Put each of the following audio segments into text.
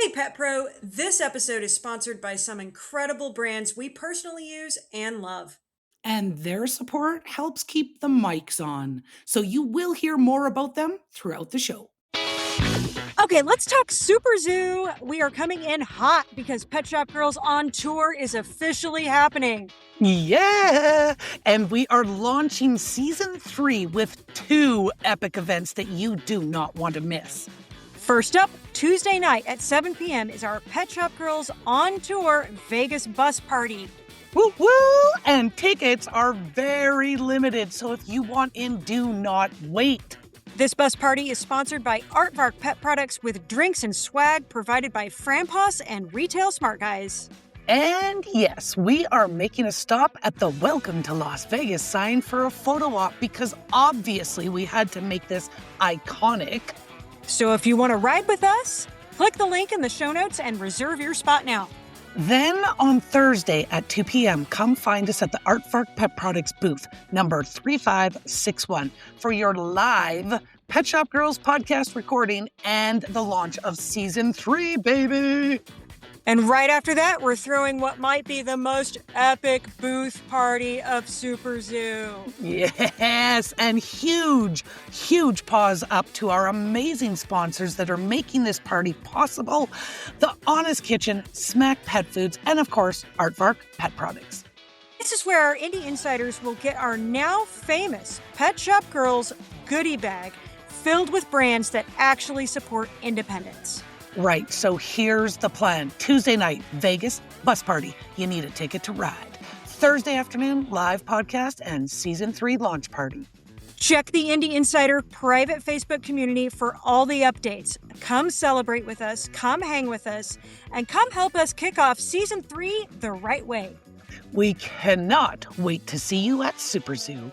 Hey Pet Pro, this episode is sponsored by some incredible brands we personally use and love. And their support helps keep the mics on, so you will hear more about them throughout the show. Okay, let's talk Super Zoo. We are coming in hot because Pet Shop Girls on Tour is officially happening. Yeah! And we are launching season 3 with 2 epic events that you do not want to miss. First up, Tuesday night at 7 p.m. is our Pet Shop Girls on Tour Vegas bus party. Woo woo! And tickets are very limited, so if you want in, do not wait. This bus party is sponsored by Aardvark Pet Products with drinks and swag provided by Framposs and Retail Smart Guys. And yes, we are making a stop at the Welcome to Las Vegas sign for a photo op because obviously we had to make this iconic. So if you want to ride with us, click the link in the show notes and reserve your spot now. Then on Thursday at 2 p.m., come find us at the Aardvark Pet Products booth, number 3561, for your live Pet Shop Girls podcast recording and the launch of season 3, baby! And right after that, we're throwing what might be the most epic booth party of Super Zoo. Yes, and huge paws up to our amazing sponsors that are making this party possible. The Honest Kitchen, Smack Pet Foods, and of course, Aardvark Pet Products. This is where our indie insiders will get our now famous Pet Shop Girls goodie bag filled with brands that actually support independence. Right, so here's the plan. Tuesday night, Vegas, bus party. You need a ticket to ride. Thursday afternoon, live podcast and season 3 launch party. Check the Indie Insider private Facebook community for all the updates. Come celebrate with us, come hang with us, and come help us kick off season 3 the right way. We cannot wait to see you at Super Zoo.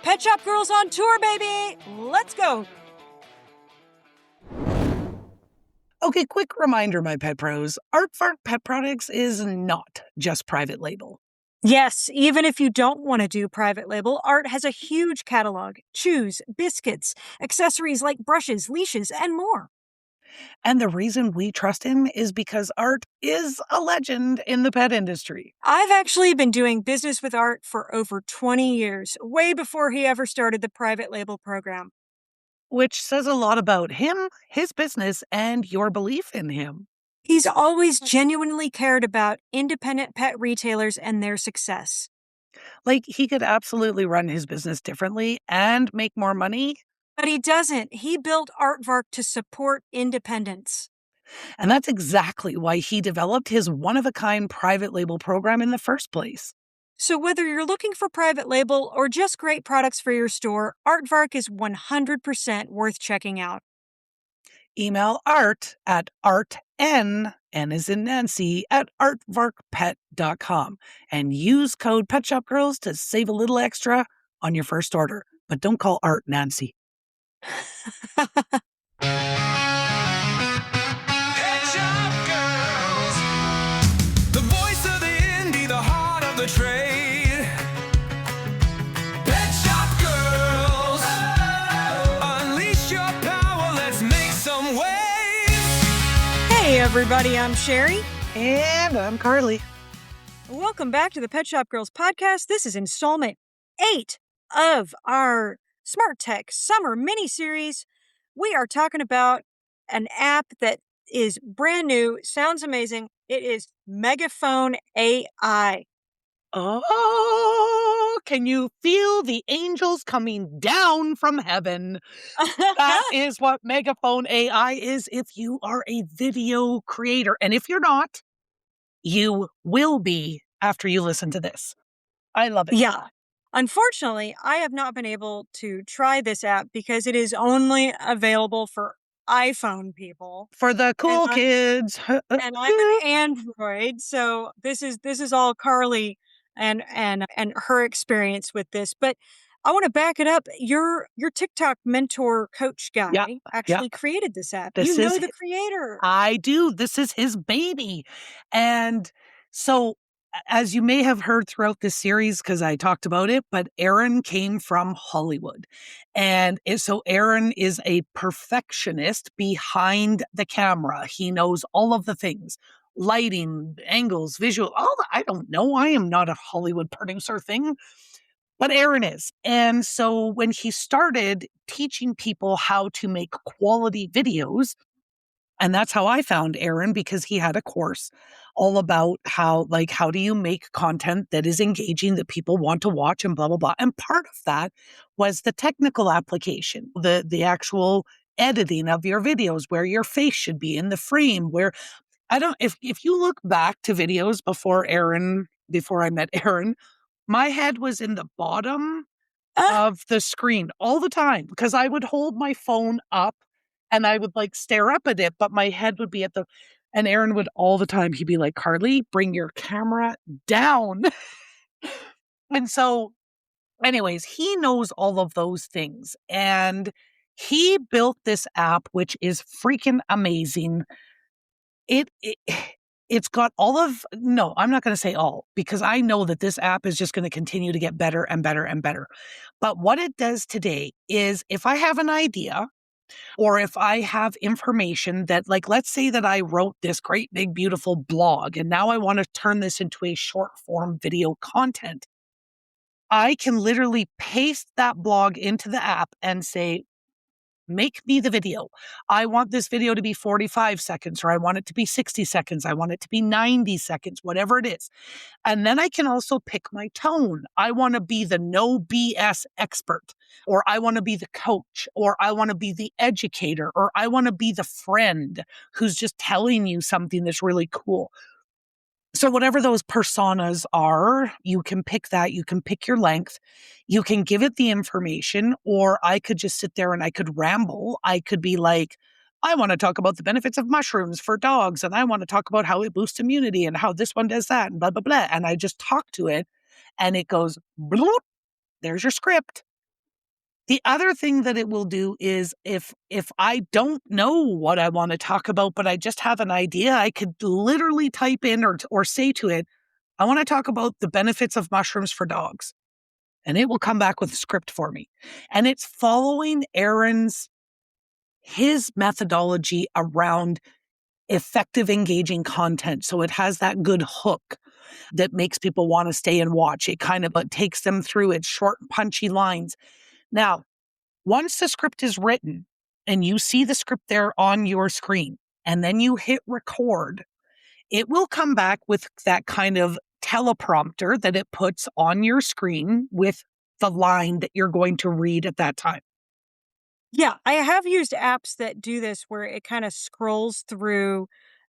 Pet Shop Girls on Tour, baby! Let's go! Okay, quick reminder, my pet pros. Aardvark Pet Products is not just private label. Yes, even if you don't want to do private label, Art has a huge catalog. Chews, biscuits, accessories like brushes, leashes, and more. And the reason we trust him is because Art is a legend in the pet industry. I've actually been doing business with Art for over 20 years, way before he ever started the private label program. Which says a lot about him, his business, and your belief in him. He's always genuinely cared about independent pet retailers and their success. Like, he could absolutely run his business differently and make more money. But he doesn't. He built Aardvark to support independence. And that's exactly why he developed his one-of-a-kind private label program in the first place. So whether you're looking for private label or just great products for your store, Aardvark is 100% worth checking out. Email art at artn, N as in Nancy, at aardvarkpet.com and use code PetShopGirls to save a little extra on your first order. But don't call Art Nancy. Pet Shop Girls, the voice of the indie, the heart of the trade. Pet Shop Girls, unleash your power, let's make some waves. Hey everybody, I'm Sherry. And I'm Carly. Welcome back to the Pet Shop Girls podcast. This is installment 8 of our Smart Tech Summer mini-series. We are talking about an app that is brand new, sounds amazing. It is Megaphone AI. Oh, can you feel the angels coming down from heaven? That is what Megaphone AI is if you are a video creator. And if you're not, you will be after you listen to this. I love it. Yeah. Unfortunately, I have not been able to try this app because it is only available for iPhone people. For the cool kids. And I'm an Android, so this is all Carly and her experience with this. But I want to back it up. Your TikTok mentor coach guy actually created this app. You know the creator. I do. This is his baby. And so as you may have heard throughout this series, because I talked about it, but Aaron came from Hollywood. And so Aaron is a perfectionist behind the camera. He knows all of the things, lighting, angles, visual, all the, I don't know. I am not a Hollywood producer thing, but Aaron is. And so when he started teaching people how to make quality videos, and that's how I found Aaron, because he had a course all about how do you make content that is engaging, that people want to watch, and blah, blah, blah. And part of that was the technical application, the actual editing of your videos, where your face should be in the frame, where if you look back to videos before I met Aaron, my head was in the bottom Ah, of the screen all the time because I would hold my phone up and I would like stare up at it, but my head would be and Aaron would all the time, he'd be like, Carly, bring your camera down. And so, anyways, he knows all of those things. And he built this app, which is freaking amazing. It, it it's got all of no, I'm not going to say all, because I know that this app is just going to continue to get better and better and better. But what it does today is if I have an idea or if I have information that, like, let's say that I wrote this great big beautiful blog and now I want to turn this into a short form video content, I can literally paste that blog into the app and say, make me the video. I want this video to be 45 seconds, or I want it to be 60 seconds. I want it to be 90 seconds, whatever it is. And then I can also pick my tone. I want to be the no BS expert, or I want to be the coach, or I want to be the educator, or I want to be the friend who's just telling you something that's really cool. So whatever those personas are, you can pick that, you can pick your length, you can give it the information, or I could just sit there and I could ramble. I could be like, I want to talk about the benefits of mushrooms for dogs, and I want to talk about how it boosts immunity and how this one does that, and blah, blah, blah. And I just talk to it and it goes, bloop, there's your script. The other thing that it will do is if I don't know what I want to talk about, but I just have an idea, I could literally type in or say to it, I want to talk about the benefits of mushrooms for dogs. And it will come back with a script for me. And it's following his methodology around effective, engaging content. So it has that good hook that makes people want to stay and watch. It kind of takes them through its short, punchy lines. Now, once the script is written and you see the script there on your screen, and then you hit record, it will come back with that kind of teleprompter that it puts on your screen with the line that you're going to read at that time. yeah, I have used apps that do this where it kind of scrolls through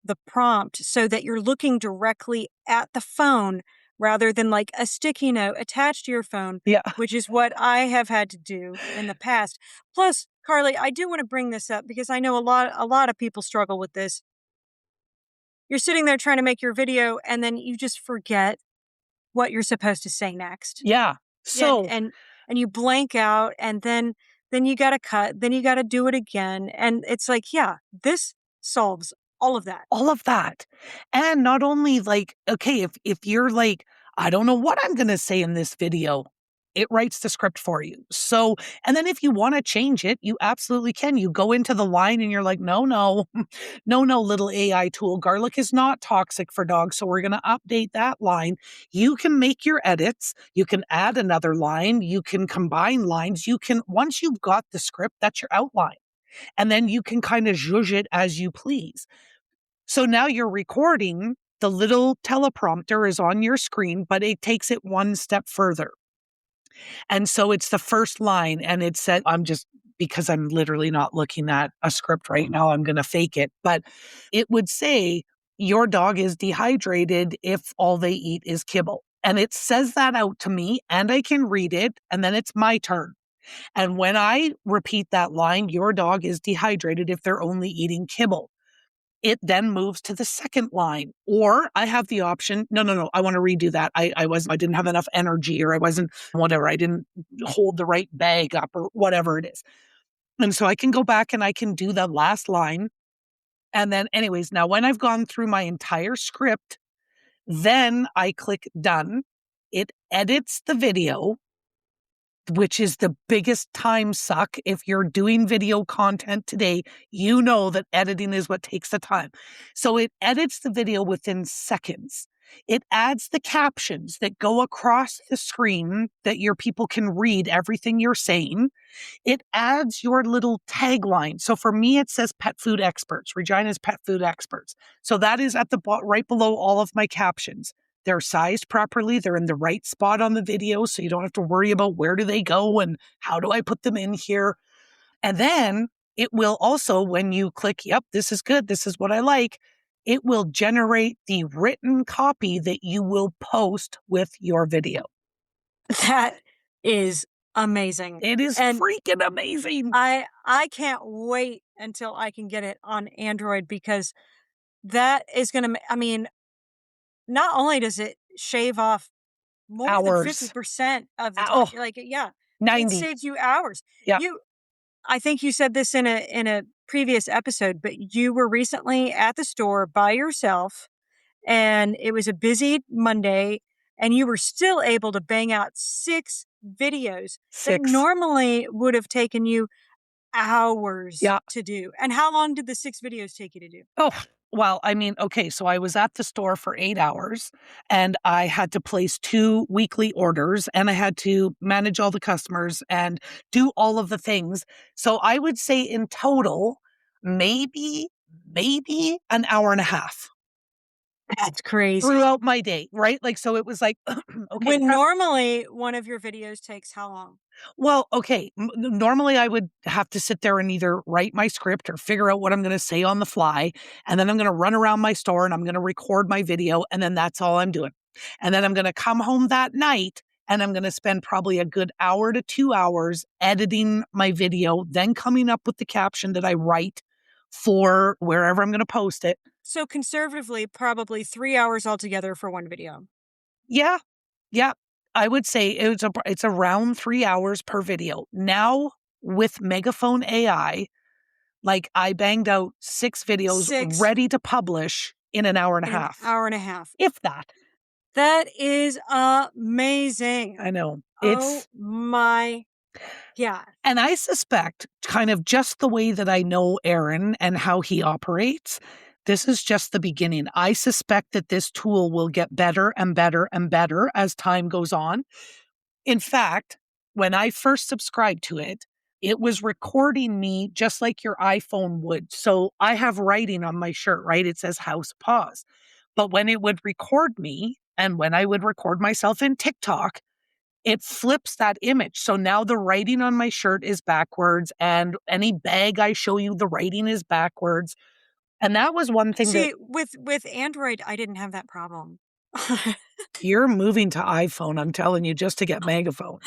the prompt so that you're looking directly at the phone rather than like a sticky note attached to your phone, Yeah. which is what I have had to do in the past. Plus, Carly, I do want to bring this up because I know a lot of people struggle with this. You're sitting there trying to make your video and then you just forget what you're supposed to say next. Yeah. Yeah, So and you blank out and then you got to cut, then you got to do it again and it's like, yeah, this solves all of that. all of that. And not only like, okay, if you're like, I don't know what I'm going to say in this video, it writes the script for you. So, and then if you want to change it, you absolutely can. You go into the line and you're like, no, no, no, no, little AI tool. Garlic is not toxic for dogs. So we're going to update that line. You can make your edits. You can add another line. You can combine lines. Once you've got the script, that's your outline. And then you can kind of zhuzh it as you please. So now you're recording, the little teleprompter is on your screen, but it takes it one step further. And so it's the first line and it said, because I'm literally not looking at a script right now, I'm going to fake it, but it would say, your dog is dehydrated if all they eat is kibble. And it says that out to me and I can read it and then it's my turn. And when I repeat that line, your dog is dehydrated if they're only eating kibble, it then moves to the second line. Or I have the option, no, I want to redo that. I didn't have enough energy, or I wasn't, whatever, I didn't hold the right bag up or whatever it is. And so I can go back and I can do the last line. And then anyways, now when I've gone through my entire script, Then I click done. It edits the video, which is the biggest time suck. If you're doing video content today, you know that editing is what takes the time. So it edits the video within seconds. It adds the captions that go across the screen that your people can read everything you're saying. It adds your little tagline. So for me, it says pet food experts, Regina's pet food experts. So that is at the right below all of my captions. They're sized properly. They're in the right spot on the video. So you don't have to worry about where do they go and how do I put them in here. And then it will also, when you click, yep, this is good. This is what I like. It will generate the written copy that you will post with your video. That is amazing. It is And freaking amazing. I can't wait until I can get it on Android, because that is going to, I mean, not only does it shave off more than Hours. 50% of the Oh, time, like, yeah, it 90. saves you hours. Yeah. I think you said this in a previous episode, but you were recently at the store by yourself, and it was a busy Monday, and you were still able to bang out 6 videos that 6. normally would have taken you hours Yeah. to do. And how long did the 6 videos take you to do? Oh, well, I mean, okay, so I was at the store for 8 hours and I had to place 2 weekly orders and I had to manage all the customers and do all of the things. So I would say in total, maybe an hour and a half That's crazy. throughout my day, right? Like, so it was like, okay, When normally one of your videos takes how long? well, okay. Normally, I would have to sit there and either write my script or figure out what I'm going to say on the fly. And then I'm going to run around my store and I'm going to record my video. And then that's all I'm doing. And then I'm going to come home that night and I'm going to spend probably a good hour to 2 hours editing my video, then coming up with the caption that I write for wherever I'm going to post it. So conservatively, probably 3 hours altogether for one video. Yeah. Yeah. I would say it's around 3 hours per video. Now with Megaphone AI, like I banged out 6 videos 6 ready to publish in an hour and a in an half, hour and a half. if that. That is amazing. I know. Oh my God. And I suspect kind of just the way that I know Aaron and how he operates, this is just the beginning. I suspect that this tool will get better and better and better as time goes on. In fact, when I first subscribed to it, it was recording me just like your iPhone would. So I have writing on my shirt, right? It says house pause. But when it would record me and when I would record myself in TikTok, it flips that image. So now the writing on my shirt is backwards and any bag I show you, the writing is backwards. And that was one thing that See, with Android, I didn't have that problem. you're moving to iPhone, I'm telling you, just to get Megaphone.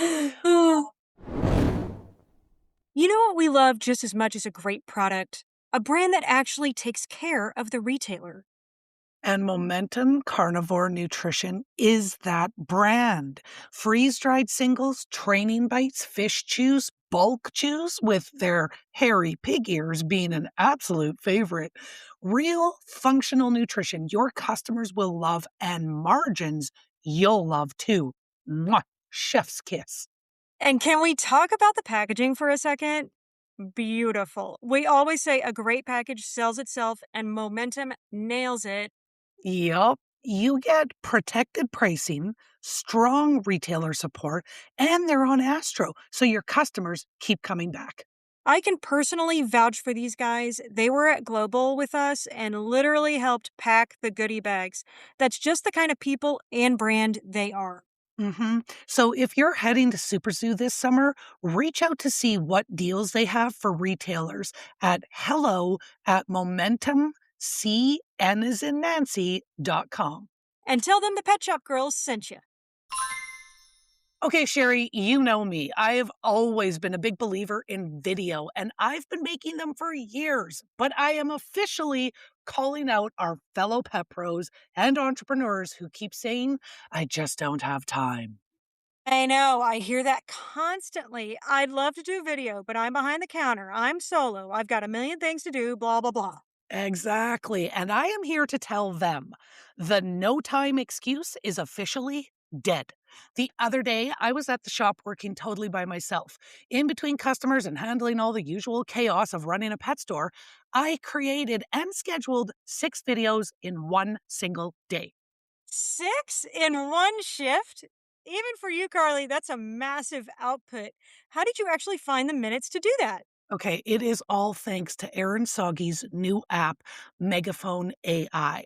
You know what we love just as much as a great product? A brand that actually takes care of the retailer. And Momentum Carnivore Nutrition is that brand. Freeze-dried singles, training bites, fish chews, bulk chews, with their hairy pig ears being an absolute favorite. Real functional nutrition your customers will love, and margins you'll love too. Mwah! Chef's kiss. And can we talk about the packaging for a second? Beautiful. We always say a great package sells itself, and Momentum nails it. Yup. You get protected pricing, strong retailer support, and they're on Astro, so your customers keep coming back. I can personally vouch for these guys. They were at Global with us and literally helped pack the goodie bags. That's just the kind of people and brand they are. So if you're heading to Super Zoo this summer, reach out to see what deals they have for retailers at hello at momentum, N as in Nancy.com. And tell them the Pet Shop Girls sent you. Okay, Sherry, you know me. I have always been a big believer in video, and I've been making them for years. But I am officially calling out our fellow pet pros and entrepreneurs who keep saying, I just don't have time. I know, I hear that constantly. I'd love to do video, but I'm behind the counter. I'm solo. I've got a million things to do, blah, blah, blah. Exactly. And I am here to tell them the no time excuse is officially dead. The other day, I was at the shop working totally by myself. In between customers and handling all the usual chaos of running a pet store, I created and scheduled 6 videos in one single day. 6 in one shift? Even for you, Carly, that's a massive output. How did you actually find the minutes to do that? Okay, it is all thanks to Aaron Soggy's new app, Megaphone AI.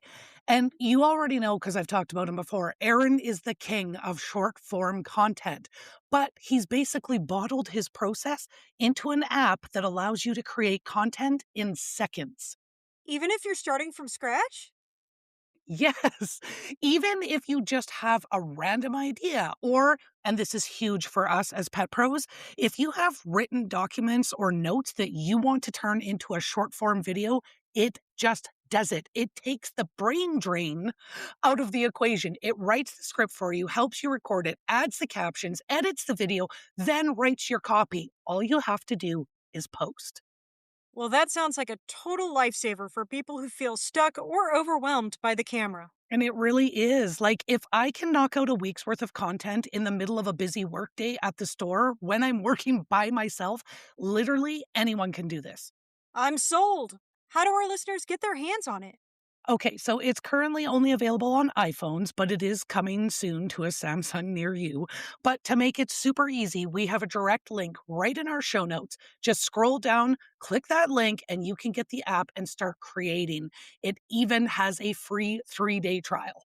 And you already know because I've talked about him before. Aaron is the king of short form content, but he's basically bottled his process into an app that allows you to create content in seconds. Even if you're starting from scratch? Yes, even if you just have a random idea, or, and this is huge for us as pet pros, if you have written documents or notes that you want to turn into a short form video, it just does it. It takes the brain drain out of the equation. It writes the script for you, helps you record it, adds the captions, edits the video, then writes your copy. All you have to do is post. Well, that sounds like a total lifesaver for people who feel stuck or overwhelmed by the camera. And it really is. Like, if I can knock out a week's worth of content in the middle of a busy workday at the store when I'm working by myself, literally anyone can do this. I'm sold. How do our listeners get their hands on it? Okay, so it's currently only available on iPhones, but it is coming soon to a Samsung near you. But to make it super easy, we have a direct link right in our show notes. Just scroll down, click that link, and you can get the app and start creating. It even has a free 3-day trial.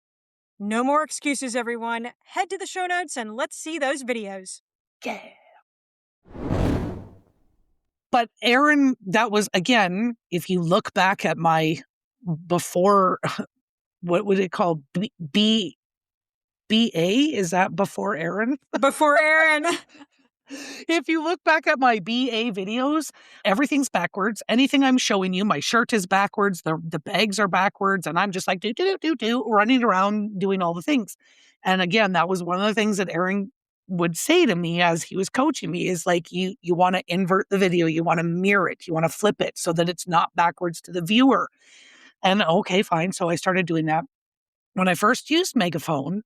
No more excuses, everyone. Head to the show notes and let's see those videos. Yeah. But Aaron, that was again, if you look back at my before, what would it call? BA? Is that before Aaron? Before Aaron. If you look back at my BA videos, everything's backwards. Anything I'm showing you, my shirt is backwards, the bags are backwards, and I'm just like do do do do running around doing all the things. And again, that was one of the things that Aaron would say to me as he was coaching me is like you want to invert the video, you want to mirror it, you want to flip it so that it's not backwards to the viewer. And okay, fine. So I started doing that. When I first used Megaphone,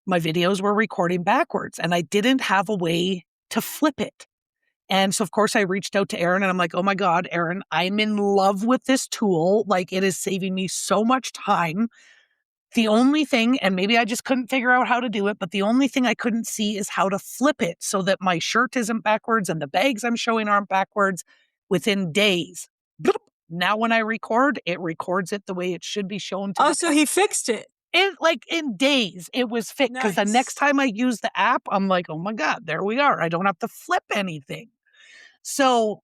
my videos were recording backwards and I didn't have a way to flip it. And so, of course, I reached out to Aaron and I'm like, oh my God, Aaron, I'm in love with this tool. Like, it is saving me so much time. The only thing, and maybe I just couldn't figure out how to do it, but the only thing I couldn't see is how to flip it so that my shirt isn't backwards and the bags I'm showing aren't backwards within days. Bloop. Now, when I record, it records it the way it should be shown to Oh, the so he fixed it. like in days, it was fixed because the Nice. next time I use the app, I'm like, oh my God, there we are. I don't have to flip anything. So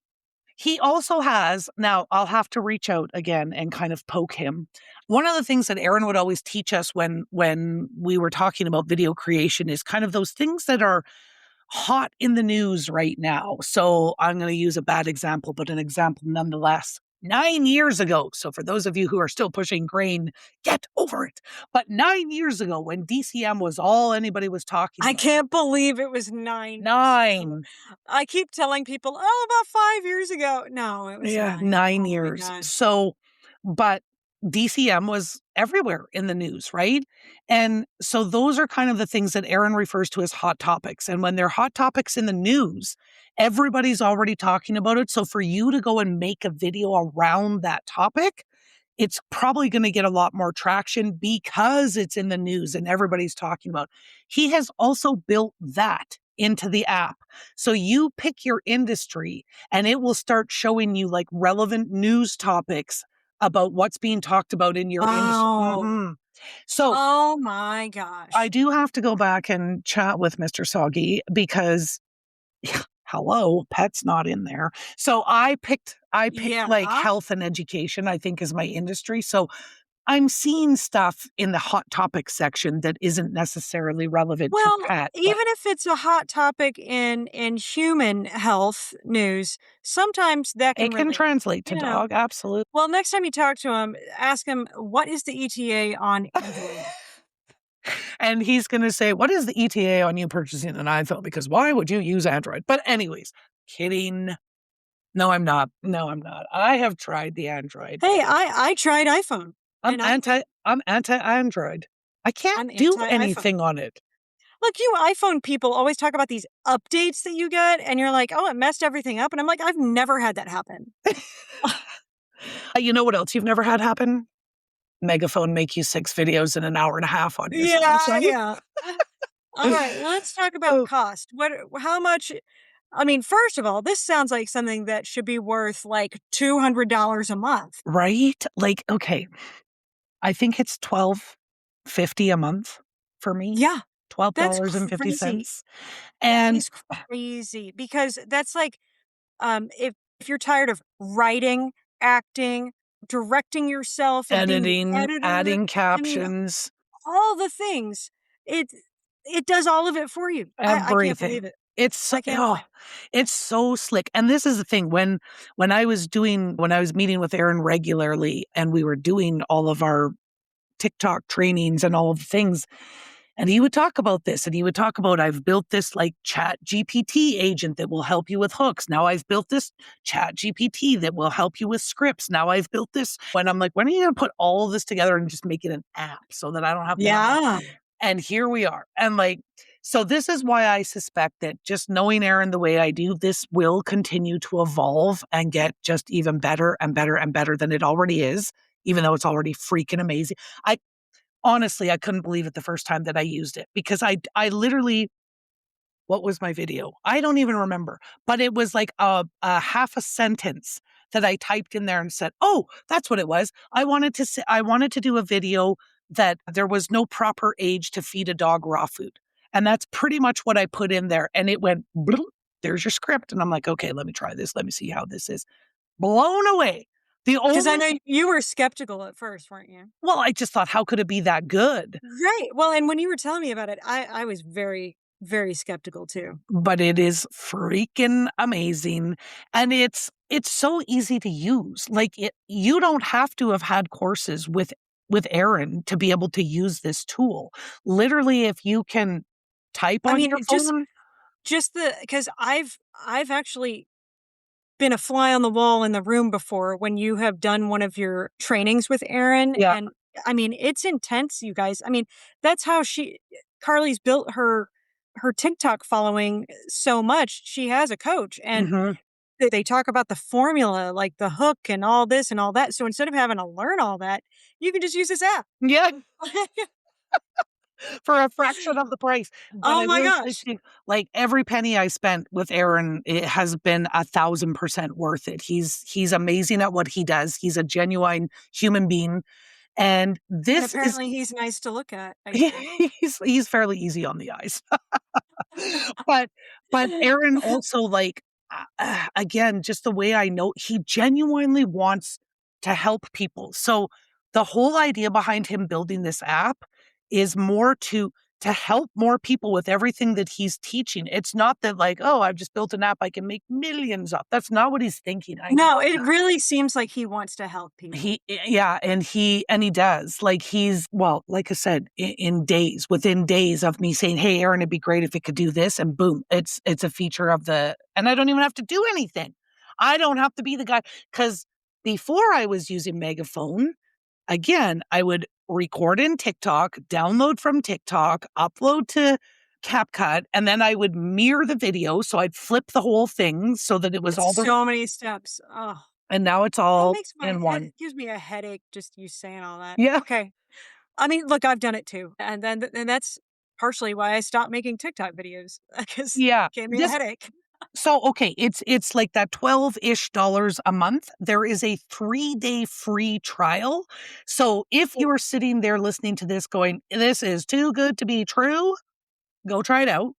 he also has, now I'll have to reach out again and kind of poke him. One of the things that Aaron would always teach us when we were talking about video creation is kind of those things that are hot in the news right now. So I'm going to use a bad example, but an example nonetheless. 9 years ago, so for those of you who are still pushing grain, get over it. But 9 years ago, when DCM was all anybody was talking I about, can't believe it was 9. 9, I keep telling people, oh, about 5 years ago. No, it was yeah, 9. 9 years. Oh my God. So, but DCM was everywhere in the news, right? And so those are kind of the things that Aaron refers to as hot topics. And when they're hot topics in the news, everybody's already talking about it. So for you to go and make a video around that topic, it's probably going to get a lot more traction because it's in the news and everybody's talking about. He has also built that into the app. So you pick your industry and it will start showing you like relevant news topics about what's being talked about in your industry. Oh. So Oh my gosh. I do have to go back and chat with Mr. Soggy because hello, pet's not in there. So I picked Yeah. like health and education, I think is my industry. So I'm seeing stuff in the hot topic section that isn't necessarily relevant Well, to pet. But even if it's a hot topic in human health news, sometimes that it can can relate. translate to You know. dog, absolutely. Well, next time you talk to him, ask him, what is the ETA on Android? And he's going to say, what is the ETA on you purchasing an iPhone? Because why would you use Android? But anyways, kidding. No, I'm not. No, I'm not. I have tried the Android. Hey, I tried iPhone, I'm and anti-Android. I can't I'm do anti-iPhone. anything on it. Look, you iPhone people always talk about these updates that you get, and you're like, "Oh, it messed everything up," and I'm like, "I've never had that happen." You know what else you've never had happen? Megaphone make you 6 videos in an hour and a half on your Yeah, Samsung. yeah. All right, let's talk about Oh, cost. How much I mean, first of all, this sounds like something that should be worth like $200 a month. right? Like, okay, I think it's 12.50 a month for me. Yeah, that's crazy. $12.50. That And is crazy because that's like, if you're tired of writing, acting, directing yourself, and being the editing, editor, adding I mean, captions, all the things, it it does all of it for you. I can't believe everything. it. It's so I can't believe it. it's so slick. And this is the thing, when I was meeting with Aaron regularly and we were doing all of our TikTok trainings and all of the things, and he would talk about this and he would talk about, I've built this like chat GPT agent that will help you with hooks. Now I've built this chat GPT that will help you with scripts. Now I've built this. And I'm like, when are you going to put all of this together and just make it an app so that I don't have to have Yeah. and here we are. And like, so this is why I suspect that just knowing Aaron the way I do, this will continue to evolve and get just even better and better and better than it already is, even though it's already freaking amazing. I honestly, I couldn't believe it the first time that I used it because I literally, what was my video? I don't even remember, but it was like a half a sentence that I typed in there and said, "Oh, that's what it was. I wanted to do a video that there was no proper age to feed a dog raw food." And that's pretty much what I put in there. And it went, "Bloop, there's your script." And I'm like, "Okay, let me try this. Let me see how this is." Blown away. The Because I only, know you were skeptical at first, weren't you? well, I just thought, how could it be that good? Right. Well, and when you were telling me about it, I was very, very skeptical too. But it is freaking amazing, and it's so easy to use. Like, you don't have to have had courses with Aaron to be able to use this tool. Literally, if you can type I on mean, your just phone. just the because I've actually been a fly on the wall in the room before when you have done one of your trainings with Aaron, Yeah. and I mean, it's intense, you guys. I mean, that's how Carly's built her TikTok following so much. She has a coach, and Mhm. they talk about the formula, like the hook and all this and all that. So instead of having to learn all that, you can just use this app. Yeah, for a fraction of the price. But Oh I my will say gosh. to you, like, every penny I spent with Aaron, it has been 1,000% worth it. He's amazing at what he does. He's a genuine human being, and And this is apparently he's nice to look at, I hear. he's fairly easy on the eyes. But Aaron also, like, again, just the way I know, he genuinely wants to help people. So the whole idea behind him building this app is more to help more people with everything that he's teaching. It's not that, like, "Oh, I've just built an app I can make millions of." That's not what he's thinking. I No, know it that. really seems like he wants to help people. Yeah, and he does. Like, he's, well, like I said, within days of me saying, "Hey, Aaron, it'd be great if it could do this," and boom, it's a feature of the, and I don't even have to do anything. I don't have to be the guy, because before I was using Megaphone, again, I would record in TikTok, download from TikTok, upload to CapCut, and then I would mirror the video. So I'd flip the whole thing so that it was all It's the, so many steps. Oh, and now it's that all makes my in head one. it gives me a headache just you saying all that. Yeah. Okay. I mean, look, I've done it too. And that's partially why I stopped making TikTok videos because Yeah. it gave me a This headache. So, okay, it's like that 12-ish dollars a month. There is a 3-day free trial. So, if you're sitting there listening to this going, "This is too good to be true," go try it out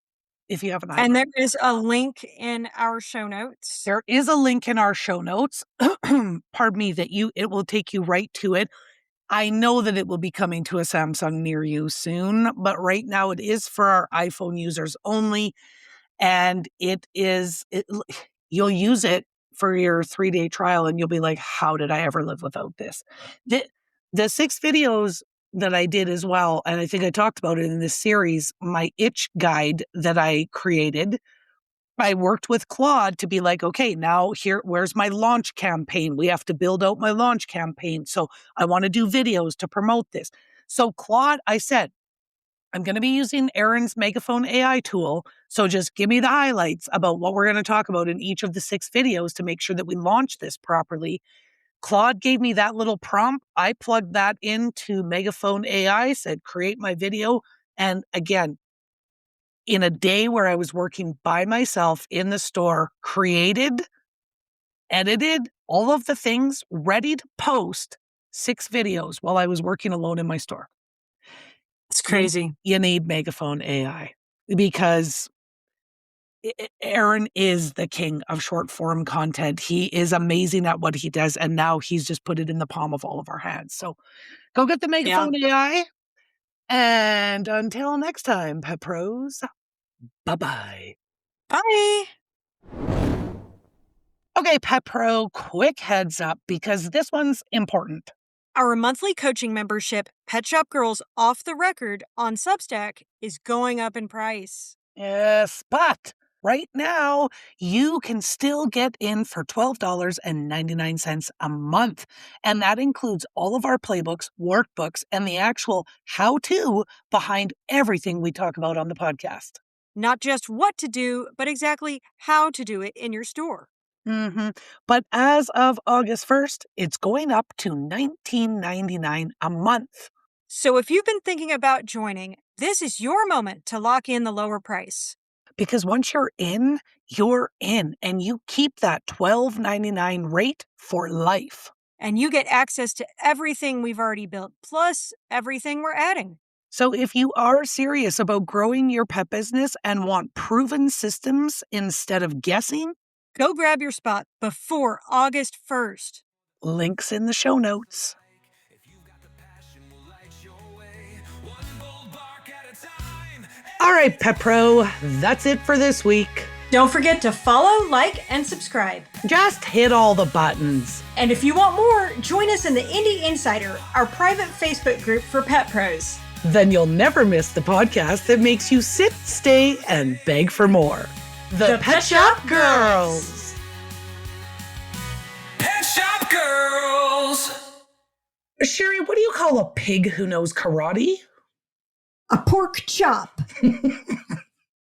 if you have an And iPhone. there is a link in our show notes. There is a link in our show notes. Pardon me, it will take you right to it. I know that it will be coming to a Samsung near you soon, but right now it is for our iPhone users only. And you'll use it for your 3-day trial and you'll be like, how did I ever live without this? The, the 6 videos that I did as well, and I think I talked about it in this series, my itch guide that I created I worked with Claude to be like, okay, now where's my launch campaign? We have to build out my launch campaign. So I want to do videos to promote this. So Claude, I said, I'm going to be using Erin's Megaphone AI tool. So just give me the highlights about what we're going to talk about in each of the 6 videos to make sure that we launch this properly. Claude gave me that little prompt. I plugged that into Megaphone AI, said, create my video. And again, in a day where I was working by myself in the store, created, edited all of the things ready to post 6 videos while I was working alone in my store. It's crazy. You need Megaphone AI because Aaron is the king of short form content. He is amazing at what he does. And now he's just put it in the palm of all of our hands. So go get the Megaphone AI. And until next time, Pet Pros, bye-bye. Bye. Okay, Pet Pro, quick heads up because this one's important. Our monthly coaching membership, Pet Shop Girls Off the Record on Substack, is going up in price. Yes, but right now you can still get in for $12.99 a month. And that includes all of our playbooks, workbooks, and the actual how-to behind everything we talk about on the podcast. Not just what to do, but exactly how to do it in your store. But as of August 1st, it's going up to $19.99 a month. So if you've been thinking about joining, this is your moment to lock in the lower price. Because once you're in, and you keep that $12.99 rate for life. And you get access to everything we've already built, plus everything we're adding. So if you are serious about growing your pet business and want proven systems instead of guessing, go grab your spot before August 1st. Links in the show notes. All right, Pet Pro, that's it for this week. Don't forget to follow, like, and subscribe. Just hit all the buttons. And if you want more, join us in the Indie Insider, our private Facebook group for pet pros. Then you'll never miss the podcast that makes you sit, stay, and beg for more. The Pet Shop Girls. Pet Shop Girls. Sherry, what do you call a pig who knows karate? A pork chop.